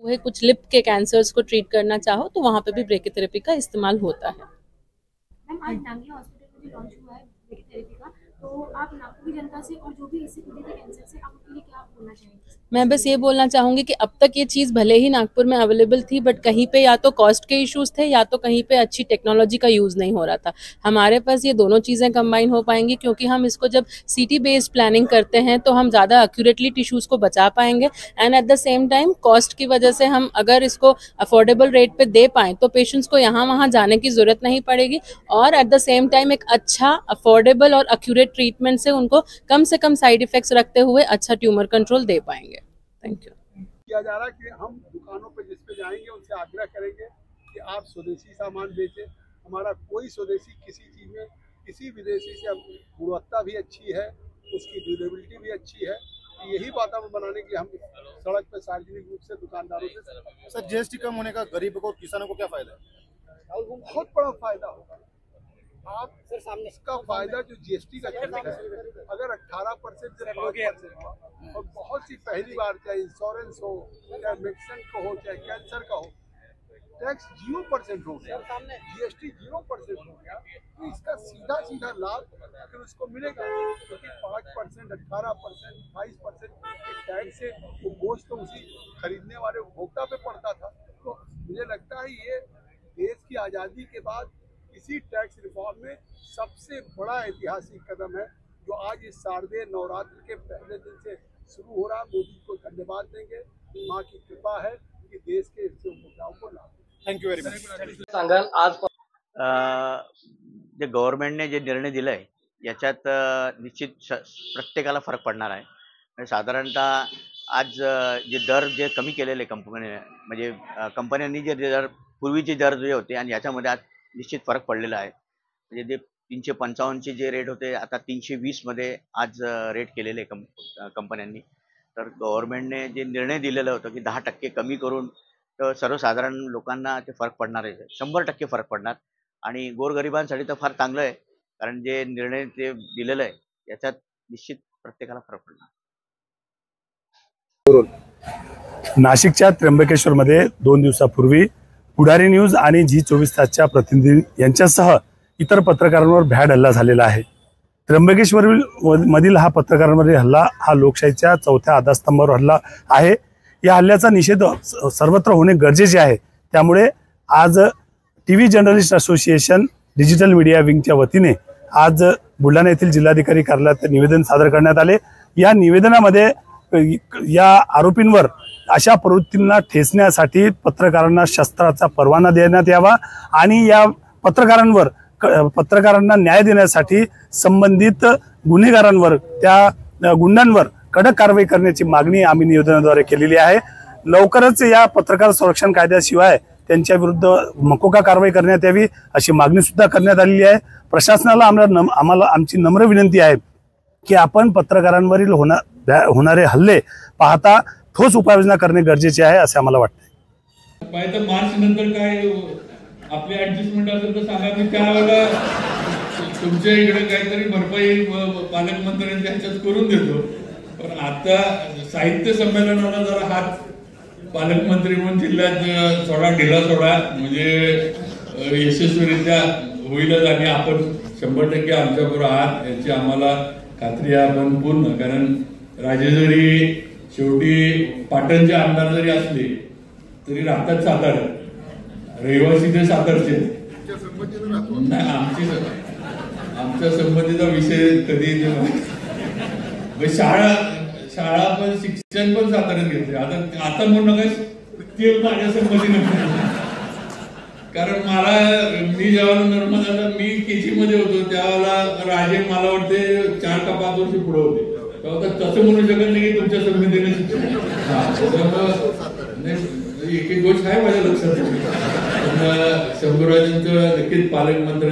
है कुछ लिप के कैंसर्स को ट्रीट करना चाहो तो वहाँ पे भी ब्रेकियोथेरेपी का इस्तेमाल होता है। मैम आज नांगल हॉस्पिटल में जो लॉन्च हुआ है ब्रेकियोथेरेपी का, तो आप नागपुर की जनता से और जो भी इससे पीड़ित है कैंसर से, आप उनके लिए क्या बोलना चाहेंगे? मैं बस ये बोलना चाहूँगी कि अब तक ये चीज़ भले ही नागपुर में अवेलेबल थी, बट कहीं पे या तो कॉस्ट के इश्यूज थे या तो कहीं पे अच्छी टेक्नोलॉजी का यूज़ नहीं हो रहा था। हमारे पास ये दोनों चीज़ें कंबाइन हो पाएंगी, क्योंकि हम इसको जब सीटी बेस्ड प्लानिंग करते हैं तो हम ज़्यादा एक्यूरेटली टिश्यूज़ को बचा पाएंगे, end at the same time cost की वजह से हम अगर इसको अफोर्डेबल रेट पे दे पाएँ तो पेशेंट्स को यहाँ वहाँ जाने की ज़रूरत नहीं पड़ेगी, और एट द सेम टाइम एक अच्छा अफोर्डेबल और एक्यूरेट ट्रीटमेंट से उनको कम से कम साइड इफेक्ट्स रखते हुए अच्छा ट्यूमर कंट्रोल दे पाएंगे। Thank you. किया जा रहा है कि हम दुकानों पे जिस पे जाएंगे उनसे आग्रह करेंगे कि आप स्वदेशी सामान बेचें। हमारा कोई स्वदेशी किसी चीज़ में किसी विदेशी से गुणवत्ता भी अच्छी है, उसकी ड्यूरेबिलिटी भी अच्छी है। यही वातावरण बनाने की हम सड़क पे सार्वजनिक रूप से दुकानदारों से। सर जीएसटी कम होने का गरीब को किसानों को क्या फायदा है? बहुत बड़ा फायदा होगा। आप सर सामने इसका फायदा जो जीएसटी का अगर 18% से 5% हुआ, और बहुत सी पहली बार चाहे इंश्योरेंस हो, चाहे मेडिसिन को हो, चाहे कैंसर का हो, टैक्स 0% हो गया, जीएसटी 0% हो गया, तो इसका सीधा सीधा लाभ फिर उसको मिलेगा, क्योंकि 5%, 18%, 22% टैक्स से वो गोश्त तो उसी खरीदने वाले उपभोक्ता पे पड़ता था। तो मुझे लगता है ये देश की आज़ादी के बाद इसी टैक्स रिफॉर्म में सबसे बड़ा ऐतिहासिक कदम है, जो आज इस शारदीय नवरात्र के पहले दिन से शुरू हो रहा। मोदी को धन्यवाद देंगे, माँ की कृपा है कि देश के उपभोक्ताओं को लाभ। Thank you very much. सांगाल आज जे गव्हर्नमेंटने जे निर्णय दिलाय याच्यात निश्चित प्रत्येकाला फरक पडणार आहे। साधारणतः आज जे दर जे कमी केलेले म्हणजे कंपन्यांनी जे दर पूर्वीचे दर जे होते आणि याच्यामध्ये आज निश्चित फरक पडलेला आहे। म्हणजे जे 355 चे जे रेट होते आता 320 मध्ये आज रेट केलेले कंपन्यांनी। तर गव्हर्नमेंटने जे निर्णय दिलेला होता की 10% कमी करून तर सर्वसाधारण लोकांना ते फरक पडणार आहे, 100% फरक पडणार, आणि गोरगरिबांसाठी तर फार चांगलं आहे, कारण जे निर्णय ते दिलेलं आहे याच्यात निश्चित प्रत्येकाला फरक पडणार। नाशिकच्या त्र्यंबकेश्वरमध्ये 2 दिवसापूर्वी पुढारी न्यूज आणि जी24 तासच्या प्रतिनिधी यांच्यासह इतर पत्रकारांवर भ्याड हल्ला झालेला आहे। त्र्यंबकेश्वर मधील हा पत्रकारांवरील हल्ला हा लोकशाहीच्या चौथ्या आधारस्तंभावर हल्ला आहे। या हल्ल्याचा निषेध सर्वत्र होणे गरजेचे आहे। त्यामुळे आज TV journalist association digital media विंगच्या वतीने आज बुलढाणा येथील जिल्हाधिकारी कार्यालयात निवेदन सादर करण्यात आले। या निवेदनामध्ये या आरोपींवर अशा प्रवृत्तींना ठेचण्यासाठी पत्रकारांना शस्त्राचा परवाना देण्यात यावा आणि या पत्रकारांना न्याय देण्यासाठी संबंधित गुन्हेगारांवर, त्या गुंडांवर कडक कारवाई करण्याची मागणी आम्ही निवेदनाद्वारे केलेली आहे। लवकरच या पत्रकार संरक्षण कायद्याशिवाय त्यांच्या विरुद्ध मकोका कारवाई करण्यात यावी अशी मागणी सुद्धा करण्यात आलेली आहे। प्रशासनाला आम्हाला आमची नम्र विनंती आहे की आपण पत्रकारांवरील होणारे हल्ले पाहता ठोस उपाययोजना करणे गरजेचे आहे असे आम्हाला वाटते। पाहिजे मार्च नंतर काय आपले ऍडजस्टमेंट असेल तर सांगा, मी त्यावेळेला तुमच्या इकडे काहीतरी भरपाई पालकमंत्र्यांच्या ह्याच्यात करून देतो। पण आता साहित्य संमेलनाला जरा हात पालकमंत्री म्हणून जिल्ह्यात थोडा ढिला सोडा, म्हणजे यशस्वीरित्या होईलच, आणि आपण 100% आमच्याबरोबर आहात याची आम्हाला खात्री आहे आपण पूर्ण। कारण राजे जरी शेवटी पाटणचे आमदार जरी असले तरी राहतात सातारा, रहिवासी ते सातारचे नाही। आमच्या संबंधीचा विषय कधी शाळा पण शिक्षण पण साताऱ्यात घेतले। आता म्हणू नका ते माझ्या संबंधी, कारण मी जेव्हा नर्मदा मी केजी मध्ये होतो त्यावेळेला राजे मला वाटते 4 का 5 वर्ष पुढे होते, तेव्हा तसं म्हणू शकत नाही की तुमच्या संबंधीने एक गोष्ट आहे माझ्या लक्षात, शंभूराजांचं नक्कीच पालकमंत्री